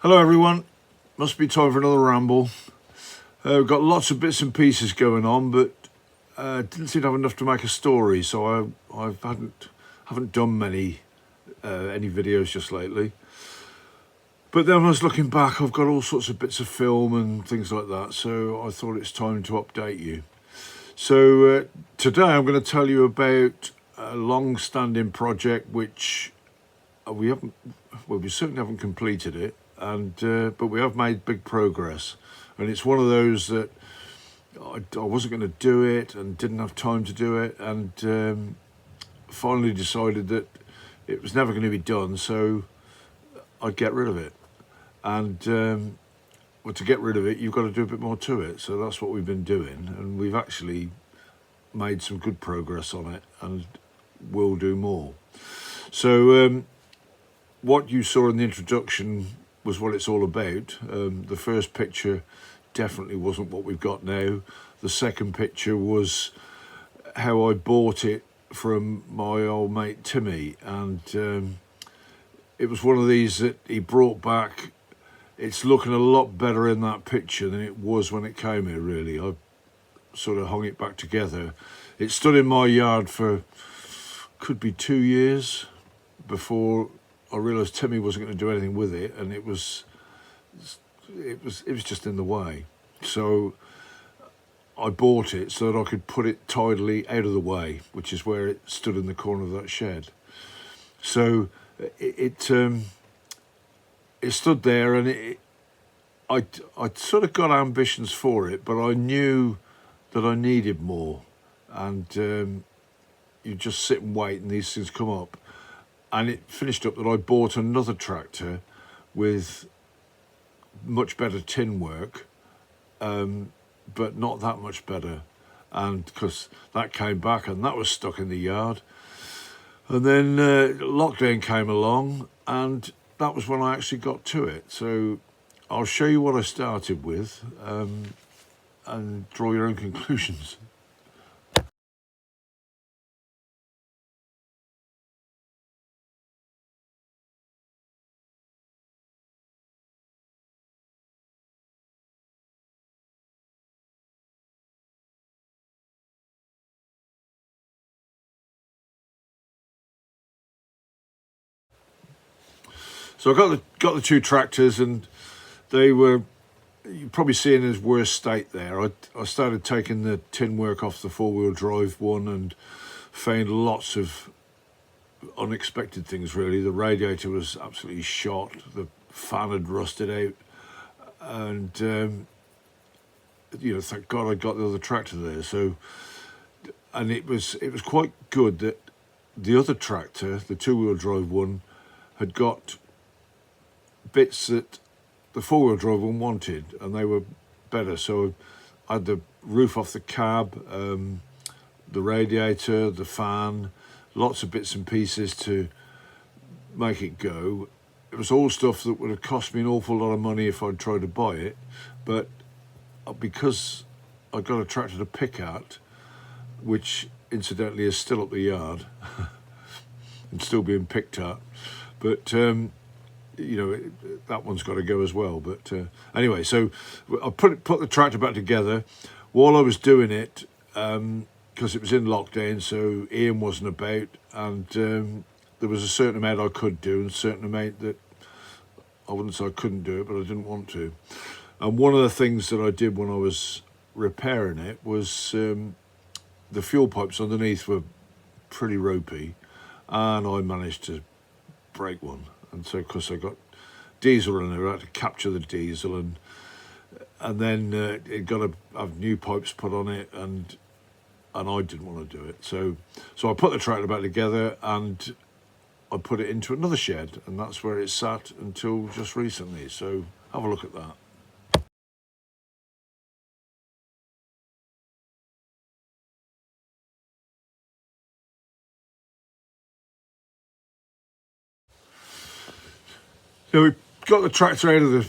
Hello everyone, must be time for another ramble. We've got lots of bits and pieces going on, but didn't seem to have enough to make a story, so I haven't done many any videos just lately. But then when I was looking back, I've got all sorts of bits of film and things like that, so I thought it's time to update you. So today I'm going to tell you about a long-standing project which we certainly haven't completed it, and but we have made big progress, and it's one of those that I wasn't going to do it and didn't have time to do it, and finally decided that it was never going to be done, so I'd get rid of it. And well, to get rid of it, you've got to do a bit more to it, so that's what we've been doing, and we've actually made some good progress on it and will do more. So what you saw in the introduction was what it's all about. The first picture definitely wasn't what we've got now. The second picture was how I bought it from my old mate Timmy, and it was one of these that he brought back. It's looking a lot better in that picture than it was when it came here, really. I sort of hung it back together. It stood in my yard for, could be 2 years, before I realised Timmy wasn't going to do anything with it, and it was just in the way. So I bought it so that I could put it tidily out of the way, which is where it stood in the corner of that shed. So it stood there, and I'd sort of got ambitions for it, but I knew that I needed more, and you just sit and wait and these things come up. And it finished up that I bought another tractor with much better tin work, but not that much better, and because that came back and that was stuck in the yard. And then lockdown came along, and that was when I actually got to it. So I'll show you what I started with, and draw your own conclusions. So I got the two tractors, and they were, you're probably seeing his worst state there. I started taking the tin work off the four-wheel drive one and found lots of unexpected things, really. The radiator was absolutely shot, the fan had rusted out, and thank God I got the other tractor there. So, and it was quite good that the other tractor, the two-wheel drive one, had got bits that the four-wheel drive one wanted, and they were better. So I had the roof off the cab, the radiator, the fan, lots of bits and pieces to make it go. It was all stuff that would have cost me an awful lot of money if I'd tried to buy it, but because I got a tractor to pick at, which incidentally is still up the yard and still being picked at, but that one's got to go as well. But anyway, so I put the tractor back together. While I was doing it, because it was in lockdown, so Ian wasn't about, and there was a certain amount I could do and a certain amount that I wouldn't say I couldn't do it, but I didn't want to. And one of the things that I did when I was repairing it was the fuel pipes underneath were pretty ropey, and I managed to break one. And so, of course, I got diesel in there. I had to capture the diesel, and then it got to have new pipes put on it, and I didn't want to do it. So I put the tractor back together, and I put it into another shed, and that's where it sat until just recently. So have a look at that. So we got the tractor out of the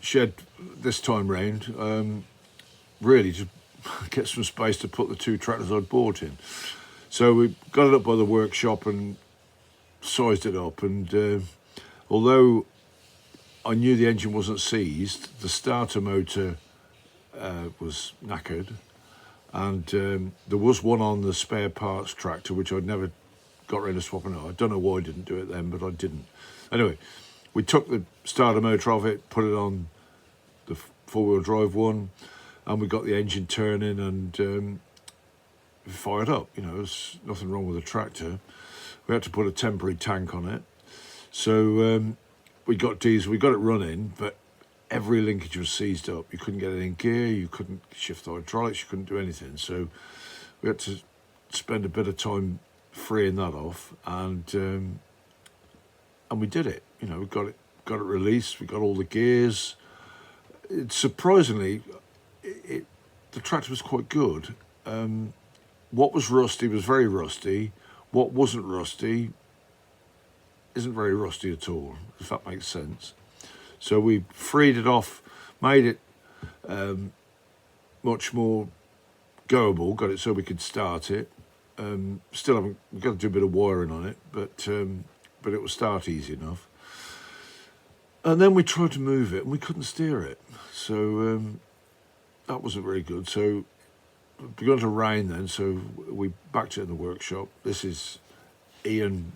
shed this time round, really to get some space to put the two tractors I'd bought in. So we got it up by the workshop and sized it up, and although I knew the engine wasn't seized. The starter motor was knackered, and there was one on the spare parts tractor which I'd never got rid of swapping out. I don't know why I didn't do it then, but I didn't. Anyway, we took the starter motor off it, put it on the four-wheel drive one, and we got the engine turning and fired up. You know, there's nothing wrong with the tractor. We had to put a temporary tank on it. So we got diesel, we got it running, but every linkage was seized up. You couldn't get it in gear, you couldn't shift the hydraulics, you couldn't do anything. So we had to spend a bit of time freeing that off, and we did it. You know, we got it released. We got all the gears. Surprisingly, the tractor was quite good. What was rusty was very rusty. What wasn't rusty isn't very rusty at all, if that makes sense. So we freed it off, made it much more goable, got it so we could start it. Still haven't, we've got to do a bit of wiring on it, but it will start easy enough. And then we tried to move it and we couldn't steer it. So that wasn't very good. So it began to rain then, so we backed it in the workshop. This is Ian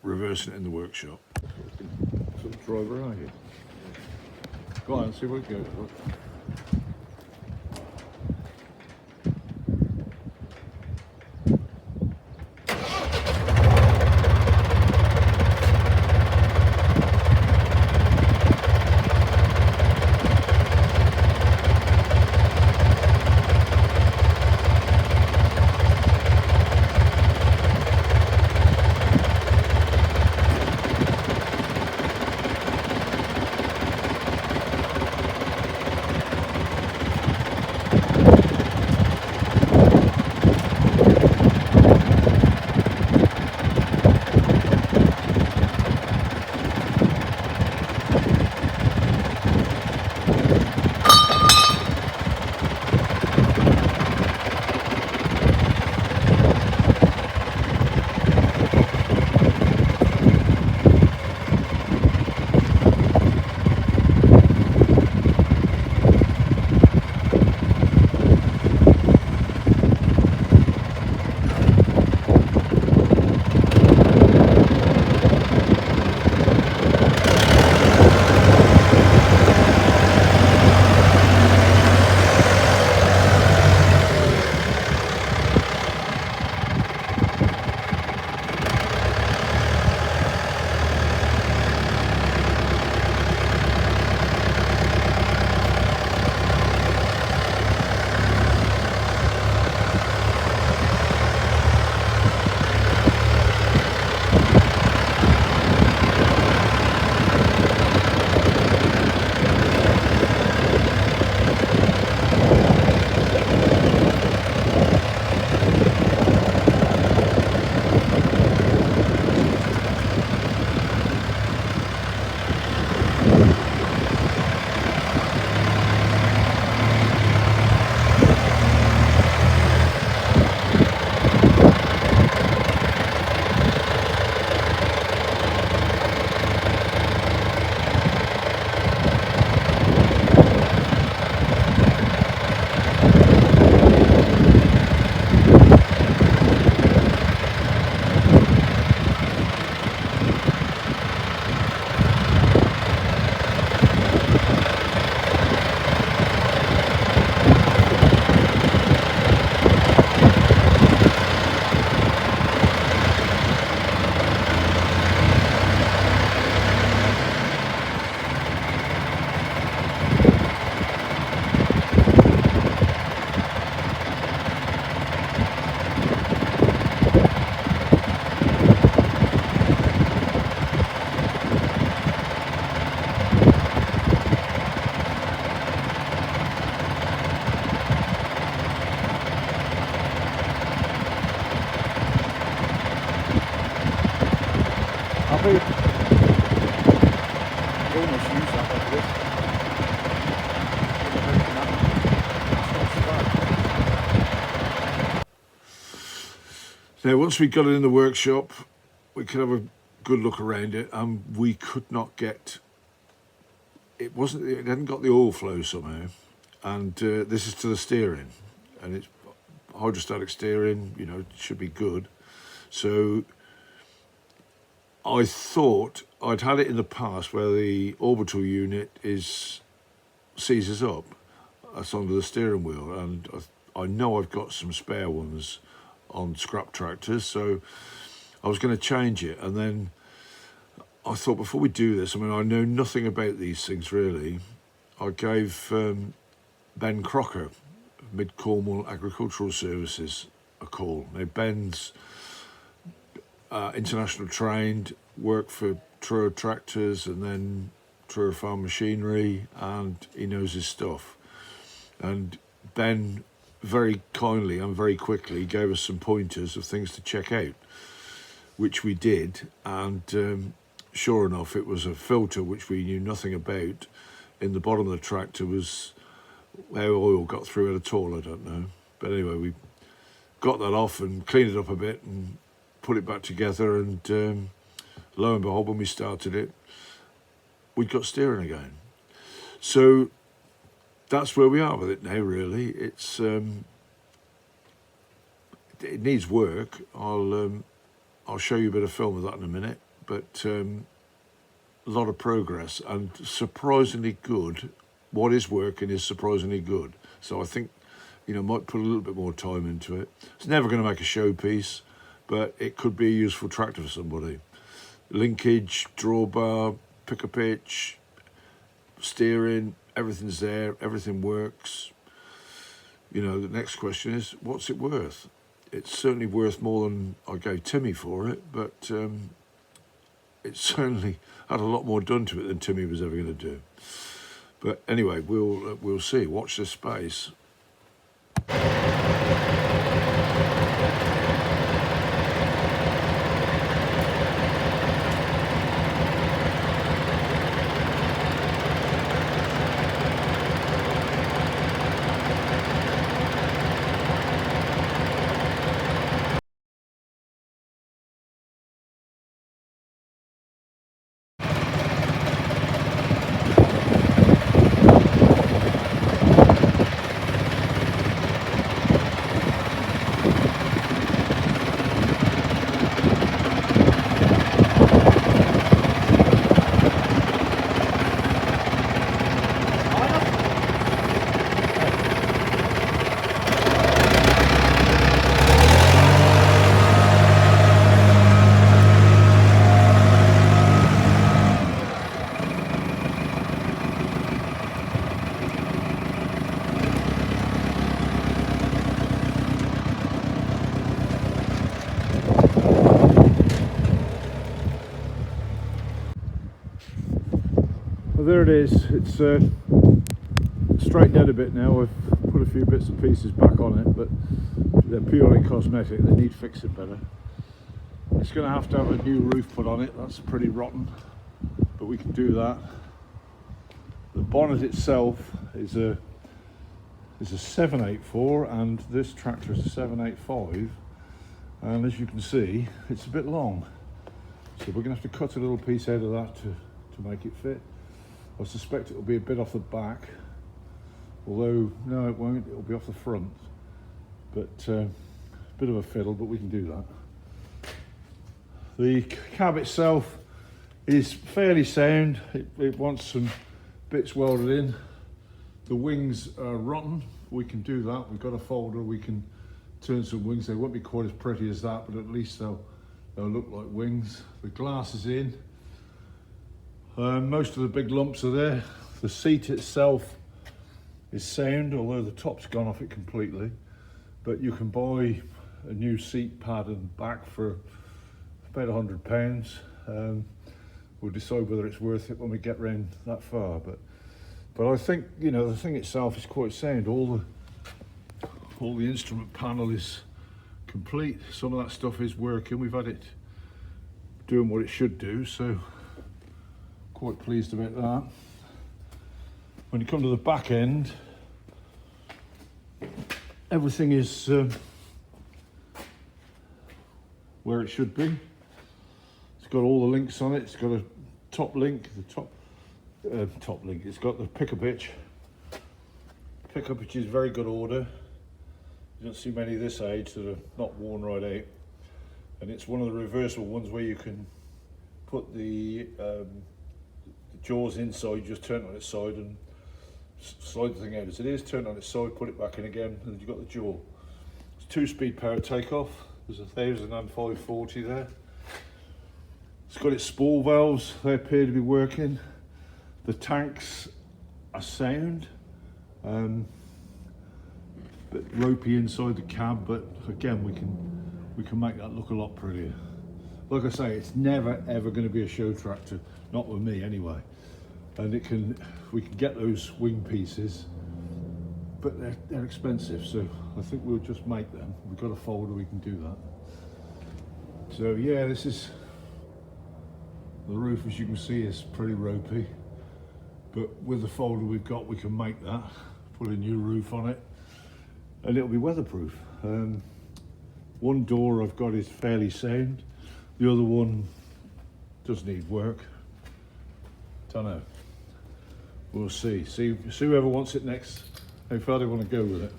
reversing it in the workshop. Some driver, are you? Go on, see what it goes. Look. Almost use that like this. Now, once we got it in the workshop, we could have a good look around it, and we could not get it hadn't got the oil flow somehow, and this is to the steering, and it's hydrostatic steering, you know, it should be good. So I thought I'd had it in the past where the orbital unit seizes up. That's under the steering wheel, and I know I've got some spare ones on scrap tractors, so I was going to change it. And then I thought, before we do this, I mean, I know nothing about these things really. I gave Ben Crocker, Mid Cornwall Agricultural Services, a call. Now, Ben's international trained, worked for Truro Tractors and then Truro Farm Machinery, and he knows his stuff. And Ben very kindly and very quickly gave us some pointers of things to check out, which we did. And sure enough, it was a filter which we knew nothing about. In the bottom of the tractor was how oil got through it at all, I don't know. But anyway, we got that off and cleaned it up a bit and put it back together, and lo and behold, when we started it, we'd got steering again. So that's where we are with it now, really. It's it needs work. I'll show you a bit of film of that in a minute, but a lot of progress and surprisingly good. What is working is surprisingly good. So I think, you know, might put a little bit more time into it. It's never going to make a showpiece, but it could be a useful tractor for somebody. Linkage, drawbar, picker pitch, steering, everything's there, everything works. You know, the next question is, what's it worth? It's certainly worth more than I gave Timmy for it, but it certainly had a lot more done to it than Timmy was ever going to do. But anyway, we'll see. Watch this space. Well, there it is. It's straightened out a bit now. I've put a few bits and pieces back on it, but they're purely cosmetic. They need fixing better. It's going to have a new roof put on it. That's pretty rotten, but we can do that. The bonnet itself is a 784, and this tractor is a 785, and as you can see, it's a bit long. So we're going to have to cut a little piece out of that to make it fit. I suspect it'll be a bit off the back, although no, it won't. It'll be off the front. But a bit of a fiddle, but we can do that. The cab itself is fairly sound. It wants some bits welded in. The wings are rotten. We can do that. We've got a folder. We can turn some wings. They won't be quite as pretty as that, but at least they'll look like wings. The glass is in. Most of the big lumps are there. The seat itself is sound, although the top's gone off it completely. But you can buy a new seat pad and back for about £100. We'll decide whether it's worth it when we get round that far. But I think, you know, the thing itself is quite sound. All the instrument panel is complete. Some of that stuff is working. We've had it doing what it should do, so quite pleased about that. When you come to the back end, everything is where it should be. It's got all the links on it. It's got a top link. The top top link. It's got the pickup hitch. Pickup hitch is very good order. You don't see many this age that are not worn right out. And it's one of the reversible ones where you can put the jaws inside, just turn it on its side and slide the thing out as it is, turn it on its side, put it back in again, and you've got the jaw. It's 2-speed power takeoff. There's 1,540 there. It's got its spool valves, they appear to be working. The tanks are sound. Bit ropey inside the cab, but again we can make that look a lot prettier. Like I say, it's never ever going to be a show tractor, not with me anyway. And we can get those wing pieces, but they're expensive, so I think we'll just make them. We've got a folder, we can do that. So yeah, this is the roof. As you can see, is pretty ropey, but with the folder we've got, we can make that, put a new roof on it, and it'll be weatherproof. One door I've got is fairly sound, the other one does need work. Don't know. We'll see. See whoever wants it next, how far they want to go with it.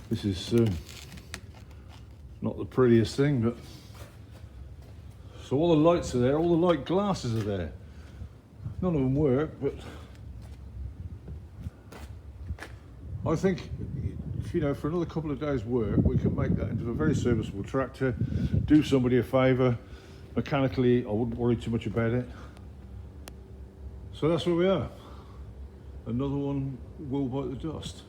This is not the prettiest thing, but so all the lights are there, all the light glasses are there. None of them work, but I think, you know, for another couple of days' work, we can make that into a very serviceable tractor. Do somebody a favour. Mechanically, I wouldn't worry too much about it. So that's where we are. Another one will bite the dust.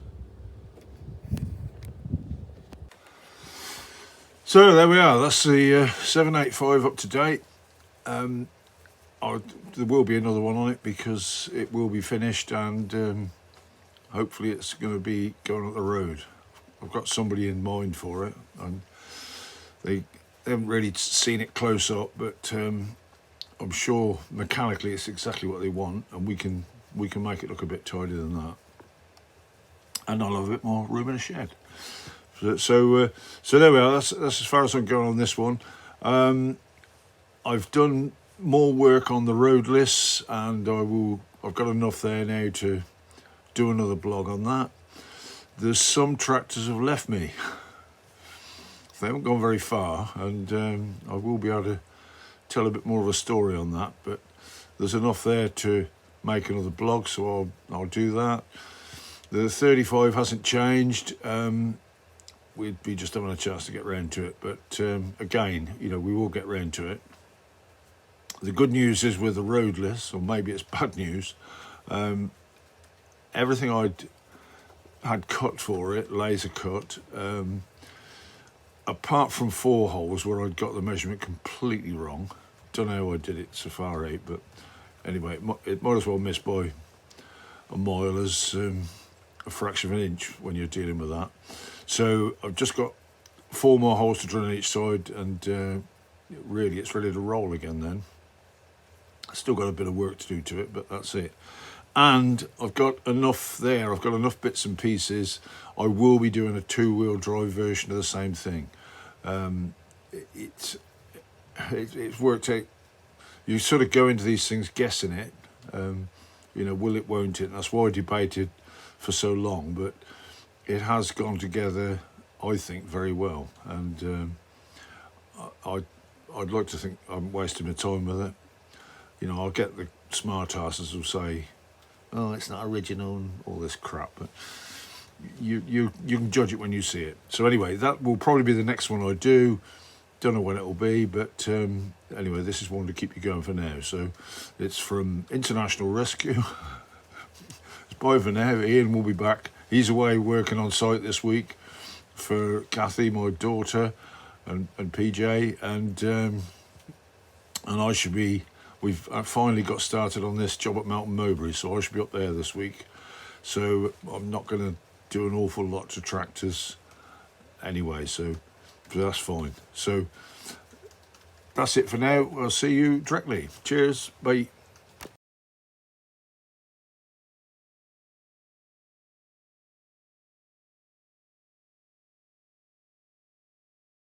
So there we are. That's the 785 up to date. There will be another one on it because it will be finished, and hopefully it's going to be going up the road. I've got somebody in mind for it, and they haven't really seen it close up, but I'm sure mechanically it's exactly what they want, and we can make it look a bit tidier than that, and I'll have a bit more room in a shed. So there we are. That's as far as I'm going on this one. I've done more work on the road lists, and I've got enough there now to do another blog on that. There's some tractors have left me. They haven't gone very far, and I will be able to tell a bit more of a story on that, but there's enough there to make another blog, so I'll do that. The 35 hasn't changed. We'd be just having a chance to get round to it, but again, you know, we will get round to it. The good news is with the road list, or maybe it's bad news, everything I'd had cut for it, laser cut, apart from 4 holes where I'd got the measurement completely wrong. Don't know how I did it so far out, but anyway, it might as well miss by a mile as a fraction of an inch when you're dealing with that. So I've just got 4 more holes to drill on each side, and really it's ready to roll again then. Still got a bit of work to do to it, but that's it. And I've got enough there, I've got enough bits and pieces. I will be doing a 2-wheel drive version of the same thing. It's worked out. You sort of go into these things guessing it, you know, will it, won't it? And that's why I debated for so long, but it has gone together, I think, very well. And I'd like to think I'm wasting my time with it. You know, I'll get the smart asses who'll say, oh, it's not original and all this crap, but you can judge it when you see it. So anyway, that will probably be the next one I do. Don't know when it will be, but anyway, this is one to keep you going for now. So it's from International Rescue. It's bye for now. Ian will be back. He's away working on site this week for Kathy, my daughter, and PJ, and I should be. We've finally got started on this job at Melton Mowbray, so I should be up there this week. So I'm not going to do an awful lot to tractors anyway, so that's fine. So that's it for now. I'll see you directly. Cheers. Bye.